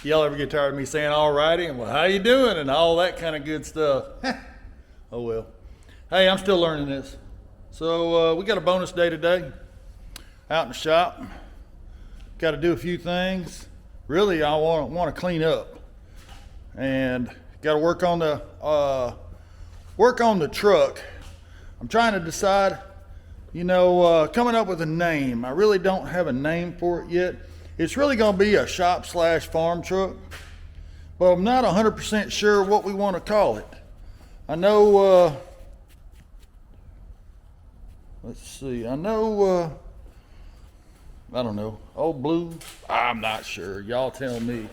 Y'all ever get tired of me saying all righty and well, how you doing and all that kind of good stuff? Oh well. Hey, I'm still learning this. So we got a bonus day today out in the shop. Got to do a few things. Really, I want to clean up and got to work on the truck. I'm trying to decide, coming up with a name. I really don't have a name for it yet. It's really going to be a shop/farm truck, but I'm not 100% sure what we want to call it. I know, let's see, I don't know, Old Blue? I'm not sure. Y'all tell me.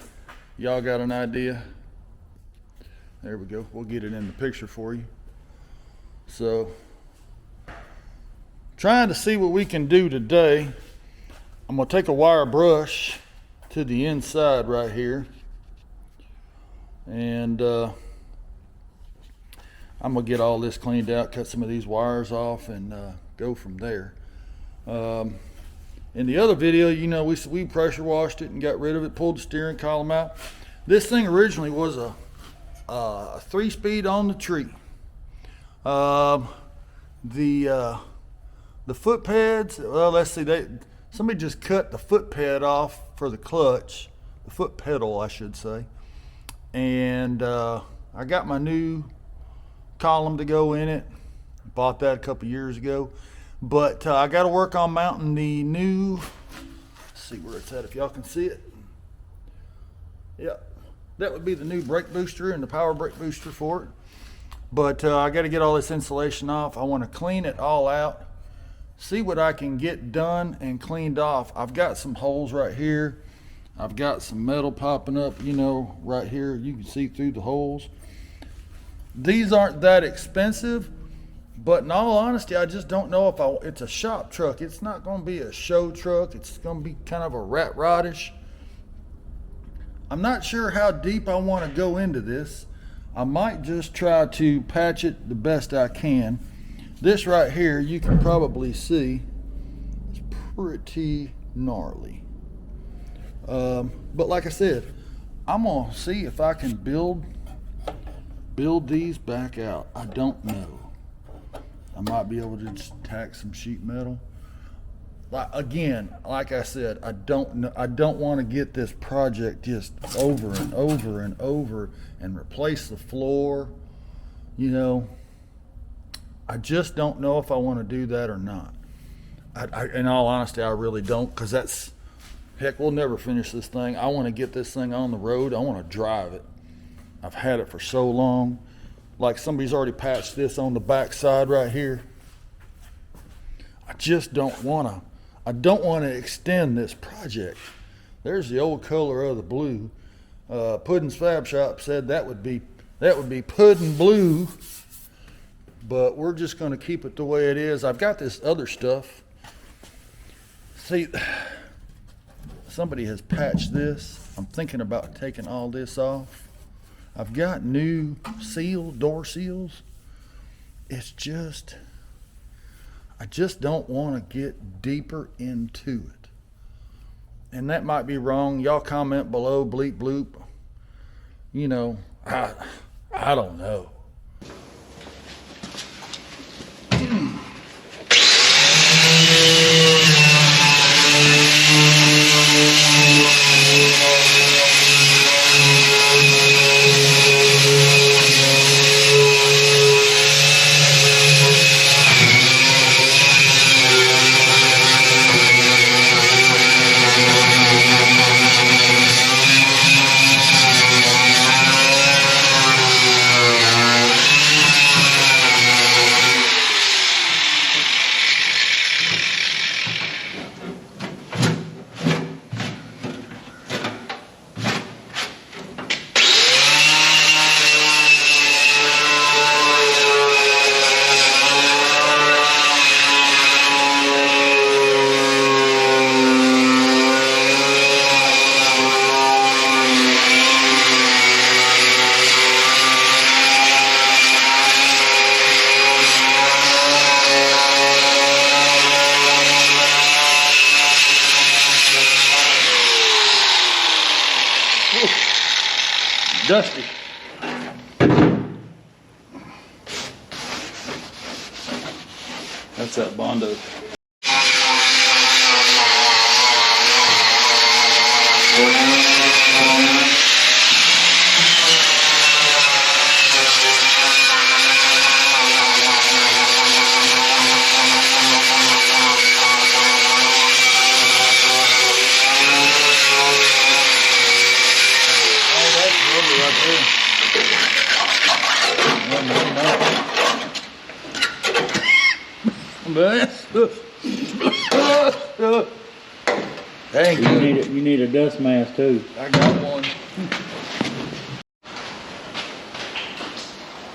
Y'all got an idea? There we go. We'll get it in the picture for you. So, trying to see what we can do today. I'm going to take a wire brush to the inside right here. And I'm going to get all this cleaned out, cut some of these wires off, and go from there. In the other video, we pressure washed it and got rid of it, pulled the steering column out. This thing originally was a 3-speed on the tree. The foot pads, well, let's see, somebody just cut the foot pad off for the clutch, the foot pedal, I should say. And I got my new column to go in it. Bought that a couple years ago. But I got to work on mounting the new, let's see where it's at, if y'all can see it. Yep, that would be the new brake booster and the power brake booster for it. But I got to get all this insulation off. I want to clean it all out. See what I can get done and cleaned off. I've got some holes right here. I've got some metal popping up, right here. You can see through the holes. These aren't that expensive, but in all honesty, I just don't know if it's a shop truck. It's not going to be a show truck. It's going to be kind of a rat rodish. I'm not sure how deep I want to go into this. I might just try to patch it the best I can. This right here, you can probably see, it's pretty gnarly. But like I said, I'm gonna see if I can build these back out. I don't know. I might be able to just tack some sheet metal. Like I said, I don't want to get this project just over and over and over and replace the floor. I just don't know if I want to do that or not. In all honesty, I really don't, because heck, we'll never finish this thing. I want to get this thing on the road. I want to drive it. I've had it for so long. Like somebody's already patched this on the back side right here. I just don't want to. I don't want to extend this project. There's the old color of the blue. Puddin's Fab Shop said that would be puddin blue. But we're just going to keep it the way it is. I've got this other stuff. See, somebody has patched this. I'm thinking about taking all this off. I've got new door seals. It's just, I just don't want to get deeper into it. And that might be wrong. Y'all comment below, bleep bloop. I don't know. Dusty. That's that Bondo. Thank you. You need a dust mask too. I got one.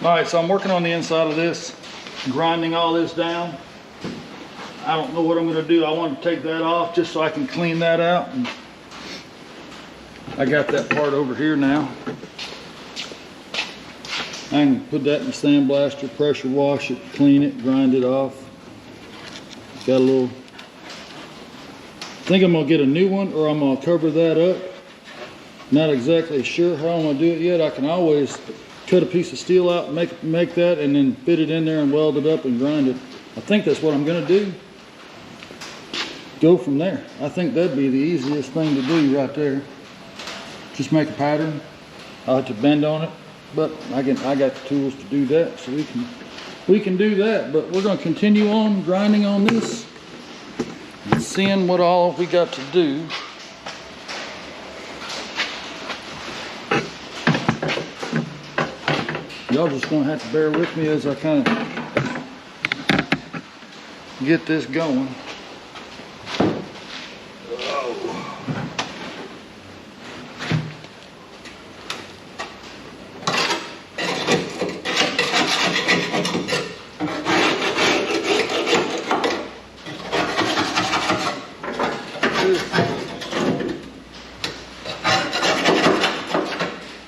All right, so I'm working on the inside of this, grinding all this down. I don't know what I'm going to do. I want to take that off just so I can clean that out. And I got that part over here now. I can put that in the sandblaster, pressure wash it, clean it, grind it off. Got a little, I think I'm gonna get a new one or I'm gonna cover that up. Not exactly sure how I'm gonna do it yet. I can always cut a piece of steel out and make that and then fit it in there and weld it up and grind it. I think that's what I'm gonna do. Go from there. I think that'd be the easiest thing to do right there. Just make a pattern. I'll have to bend on it, but I got the tools to do that, so we can do that. But we're going to continue on grinding on this and seeing what all we got to do. Y'all just going to have to bear with me as I kind of get this going.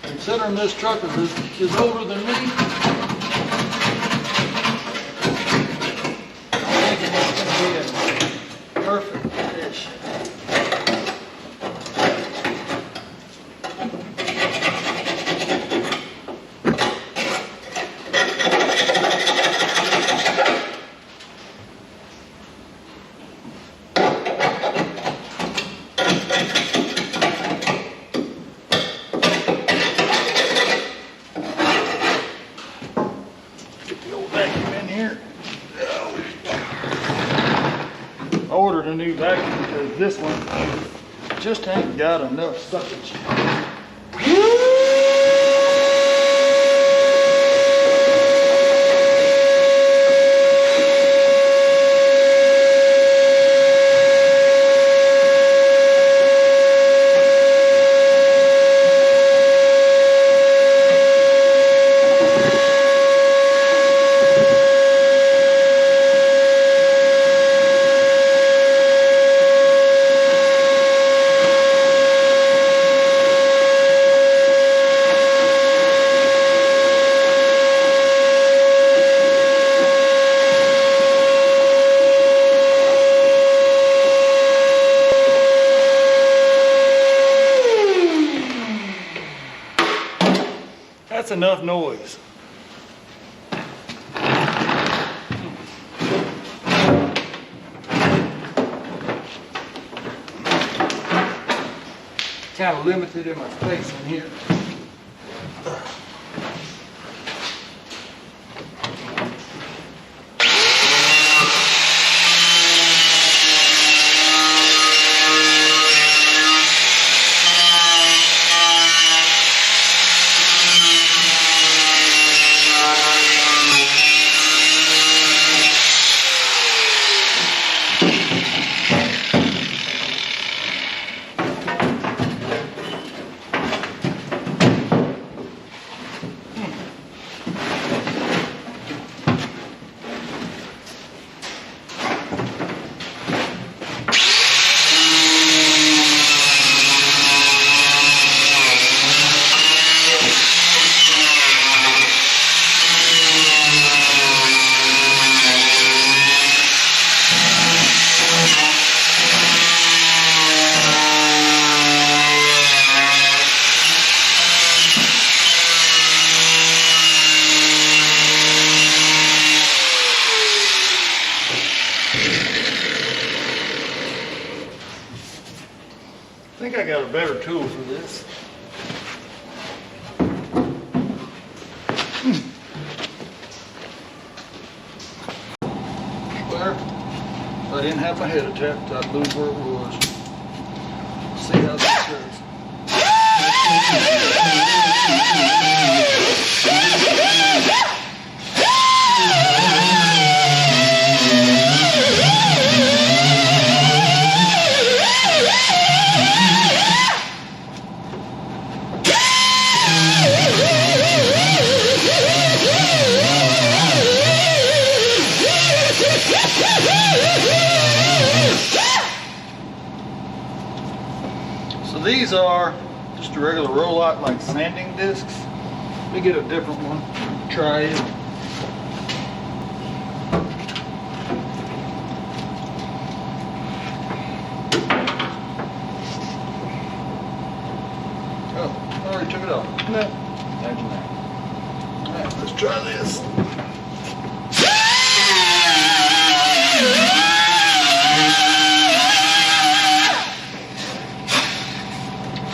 Considering this truck is older than me, I think it's going to be a perfect fish. I ordered a new vacuum because this one just ain't got enough suckage. That's enough noise. Kind of limited in my space in here. better tool for this. Well, if I didn't have my head attacked, I'd lose where it was. See how this goes. So these are just a regular roll-out like sanding discs. Let me get a different one. Try it. Oh, I already took it off. No. Imagine that. All right, let's try this.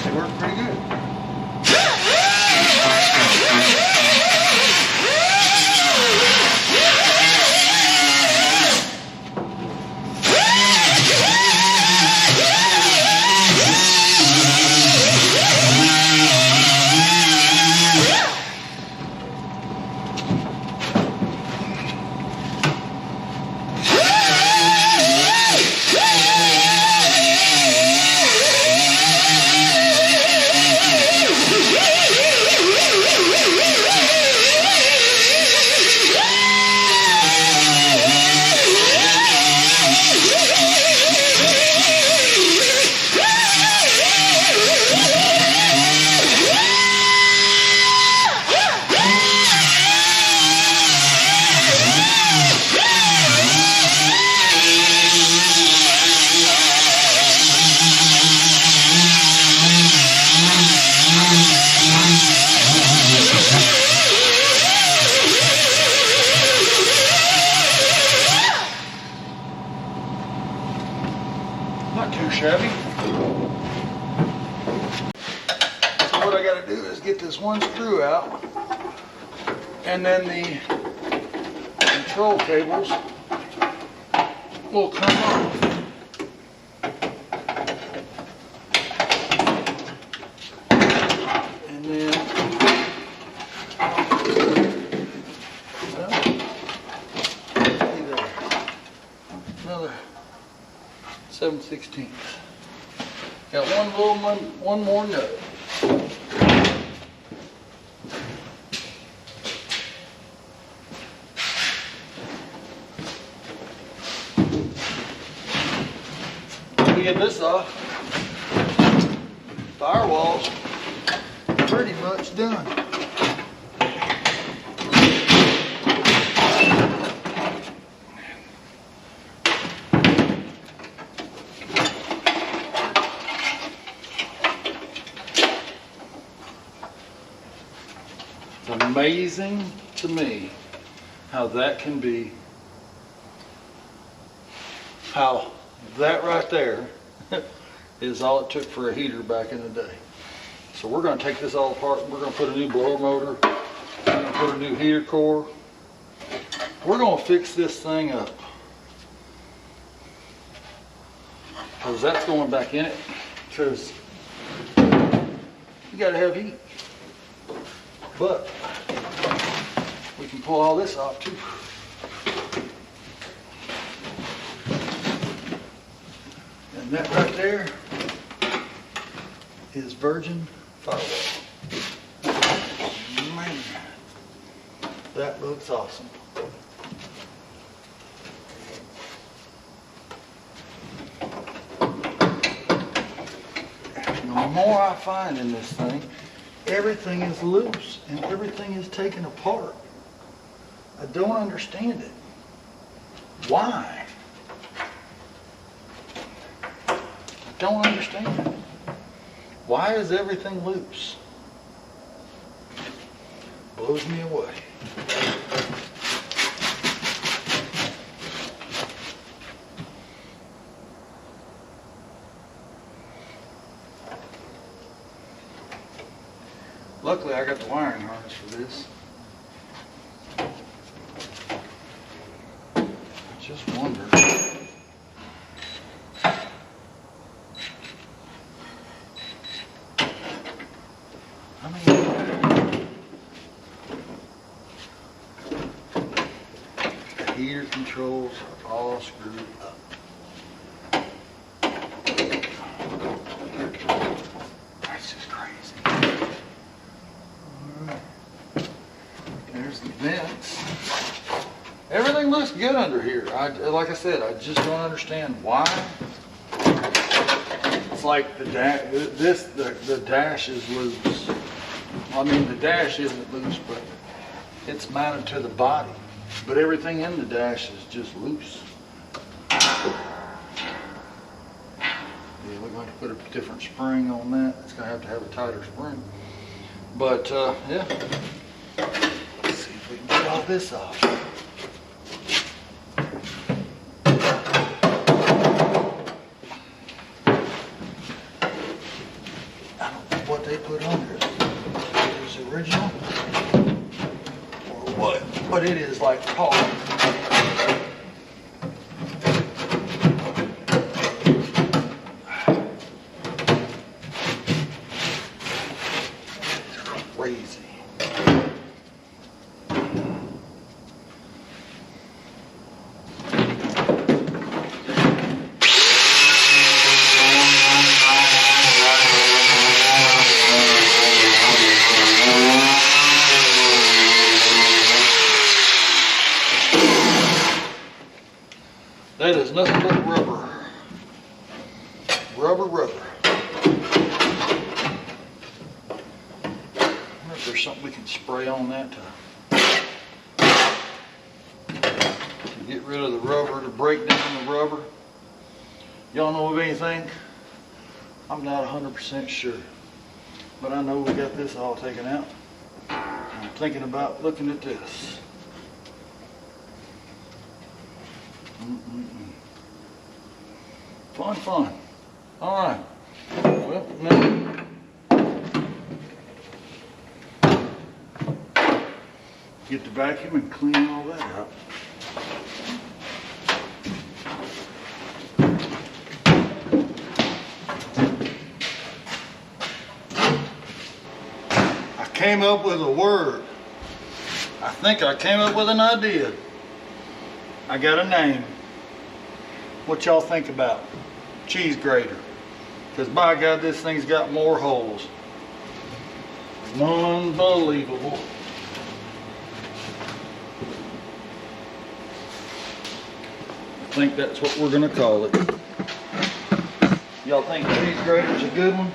They work pretty good. Not too shabby. So what I got to do is get this one screw out, and then the control cables will come off. And then another 7/16. Got one more nut. We get this off. Firewall's pretty much done. It's amazing to me how that can be, how that right there is all it took for a heater back in the day. So we're going to take this all apart. We're going to put a new blower motor. We're going to put a new heater core. We're going to fix this thing up, because that's going back in it, because you got to have heat. But we can pull all this off too. And that right there is virgin firewall. Man, that looks awesome. The more I find in this thing, everything is loose and everything is taken apart. I don't understand it. Why? I don't understand it. Why is everything loose? Blows me away. Luckily, I got the wiring harness for this. I just wonder. I mean, the heater controls are all screwed up. That's just crazy. Alright. There's the vents. Everything looks good under here. Like I said, I just don't understand why. It's like the dash is loose. I mean, the dash isn't loose, but it's mounted to the body. But everything in the dash is just loose. Yeah, we're going to put a different spring on that. It's going to have a tighter spring. But, yeah. Let's see if we can get all this off. I don't know what they put under it. It's original or what? But it is like Paul. Crazy. That is nothing but rubber. Rubber. I wonder if there's something we can spray on that to get rid of the rubber, to break down the rubber. Y'all know of anything? I'm not 100% sure. But I know we got this all taken out. I'm thinking about looking at this. Fun. All right. Well, now get the vacuum and clean all that out. I came up with a word. I think I came up with an idea. I got a name. What y'all think about cheese grater? Because by God, this thing's got more holes. Unbelievable. I think that's what we're gonna call it. Y'all think cheese grater's a good one?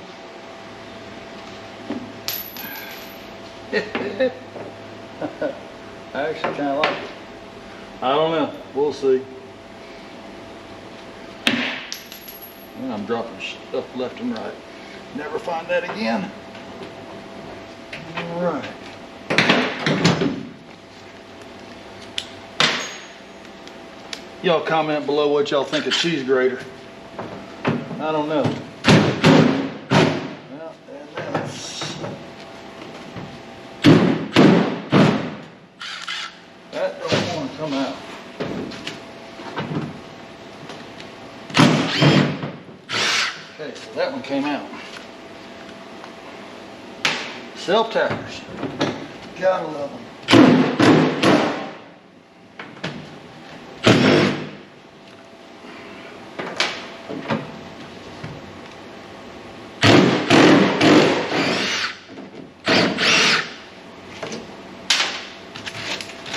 I actually kind of like it. I don't know. We'll see. And I'm dropping stuff left and right. Never find that again. All right. Y'all comment below what y'all think of cheese grater. I don't know. Well, and that's... That don't want to come out. Okay, so that one came out. Self-tappers. Gotta love them.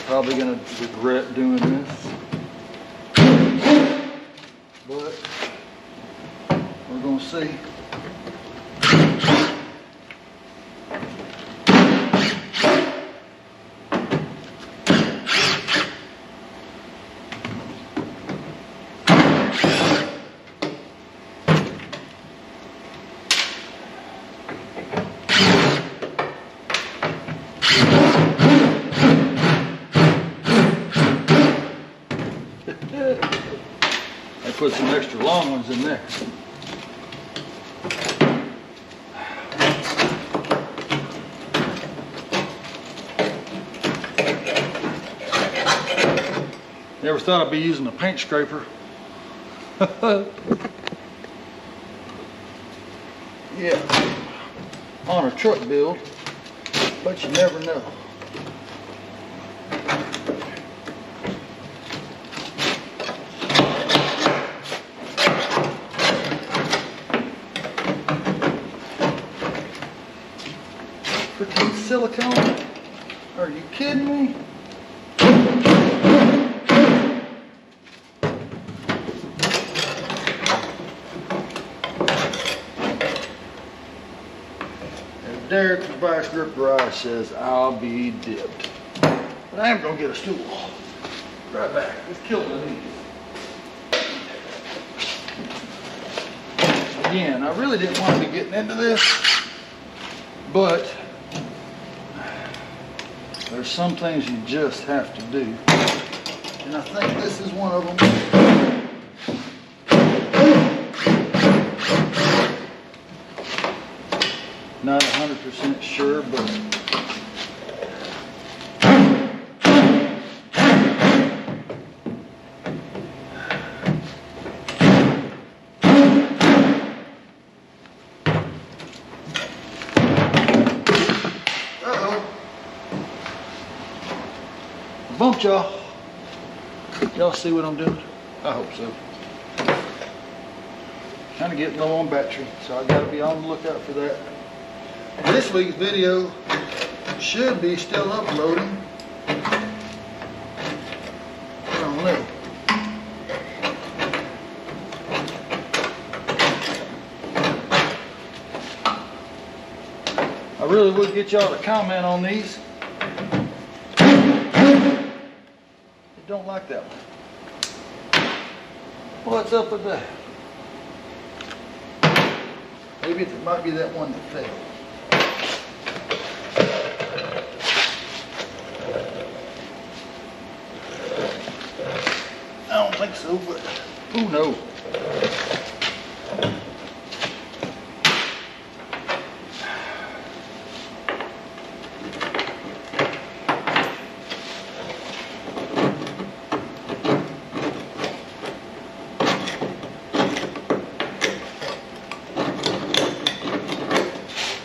Probably gonna regret doing this, but we're gonna see. I put some extra long ones in there. Never thought I'd be using a paint scraper. Yeah, on a truck build, but you never know. Freaking silicone? Are you kidding me? Derek from Vice Grip Garage says, I'll be dipped. But I am going to get a stool. Right back. It's killing me. Again, I really didn't want to be getting into this, but there's some things you just have to do. And I think this is one of them. Not 100% sure, but bumped y'all. Y'all see what I'm doing? I hope so. Kind of getting low on battery, so I got to be on the lookout for that. This week's video should be still uploading. I don't know. I really would get y'all to comment on these. Don't like that one. What's up with that? Maybe it might be that one that failed. I don't think so, but who knows?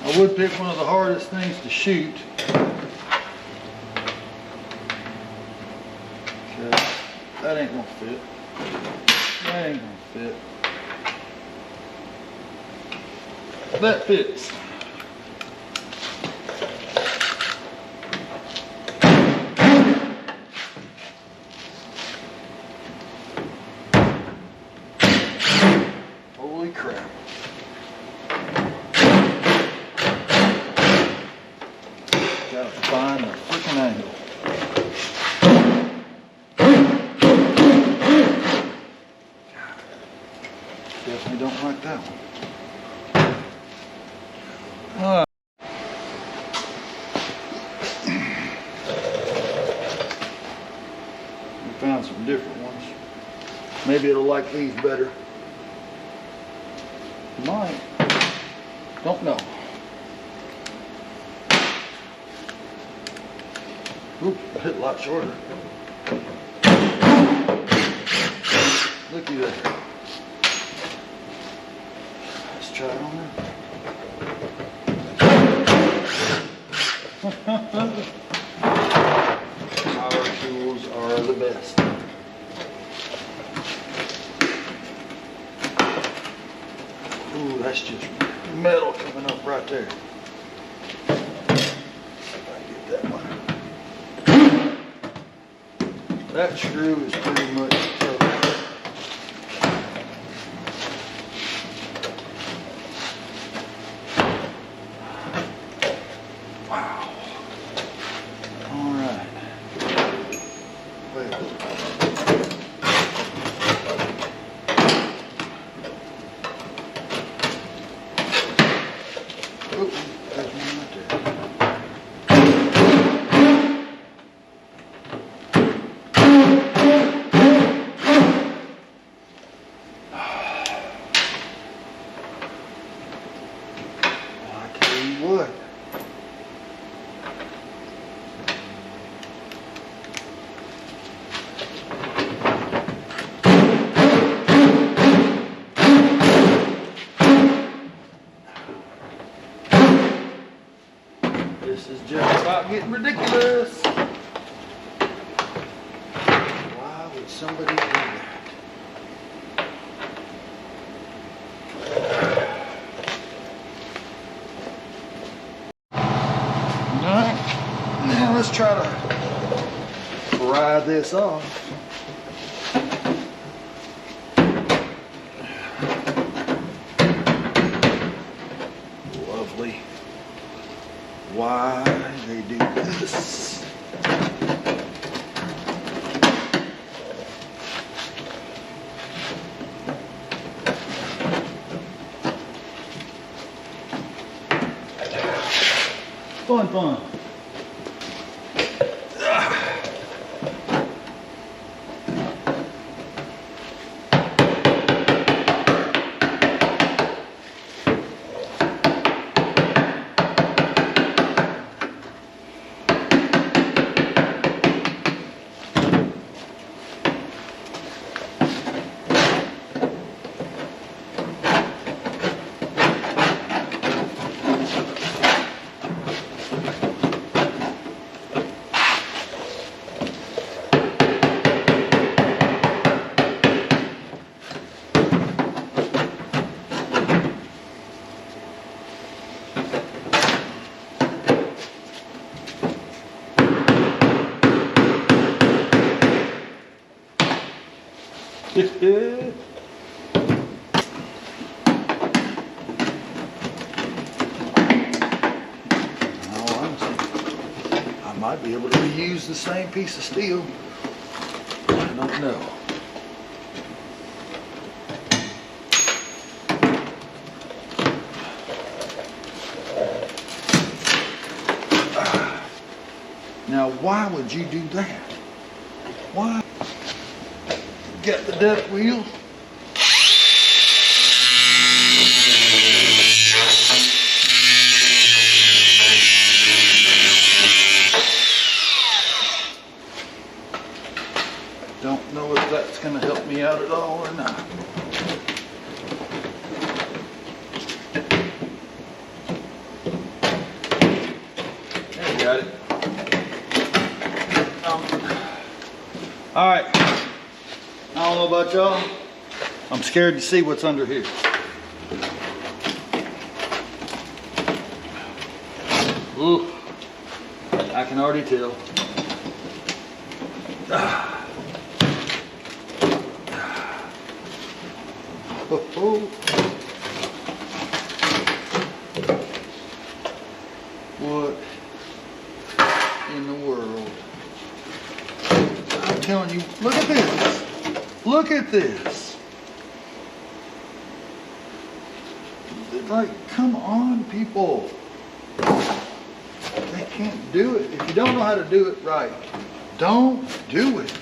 I would pick one of the hardest things to shoot. Okay, that ain't gonna fit. That ain't gonna fit. That fits. Holy crap. Gotta find the freaking angle. Definitely don't like that one. We found some different ones. Maybe it'll like these better. Might. Don't know. Oop, I hit a lot shorter. Looky there. Let's try it on there. Power tools are the best. Ooh, that's just metal coming up right there. That screw is pretty much covered. Wow. All right. Well. Oh, there's one right there. This is just about getting ridiculous. Why would somebody do that? Alright, now let's try to pry this off. Lovely. Why they do this? Fun. In all honesty, I might be able to reuse the same piece of steel. I don't know. Now, why would you do that? Why? Get the deck wheel. Don't know if that's going to help me out at all or not. There, you got it. All right. I don't know about y'all. I'm scared to see what's under here. Ooh, I can already tell. What in the world? I'm telling you, look at this. Look at this. Like, come on, people. They can't do it. If you don't know how to do it right, don't do it.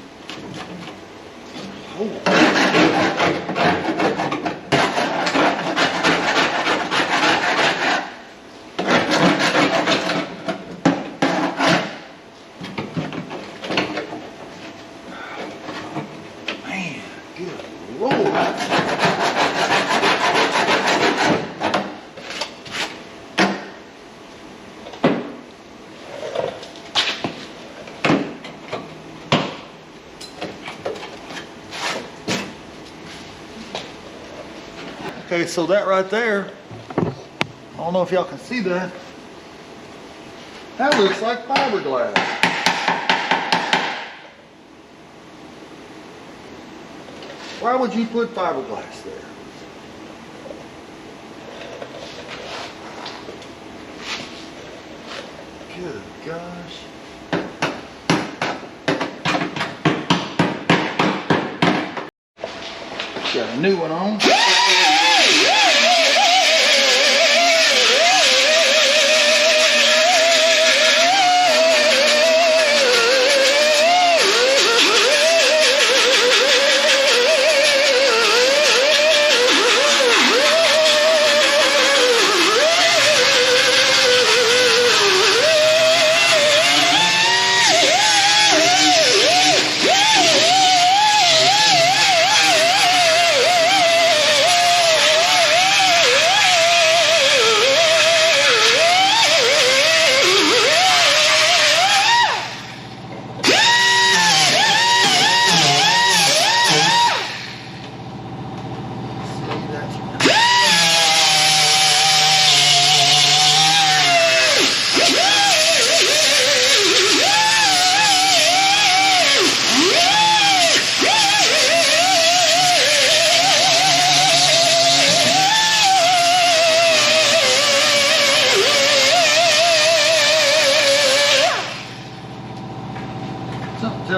Man, good Lord. Okay, so that right there, I don't know if y'all can see that. That looks like fiberglass. Why would you put fiberglass there? Good gosh. Got a new one on.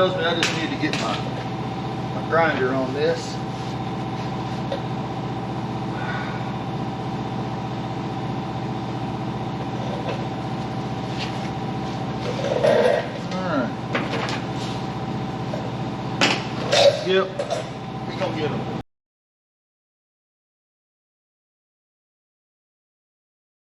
tells me I just need to get my grinder on this. Alright. Yep. We're gonna get them.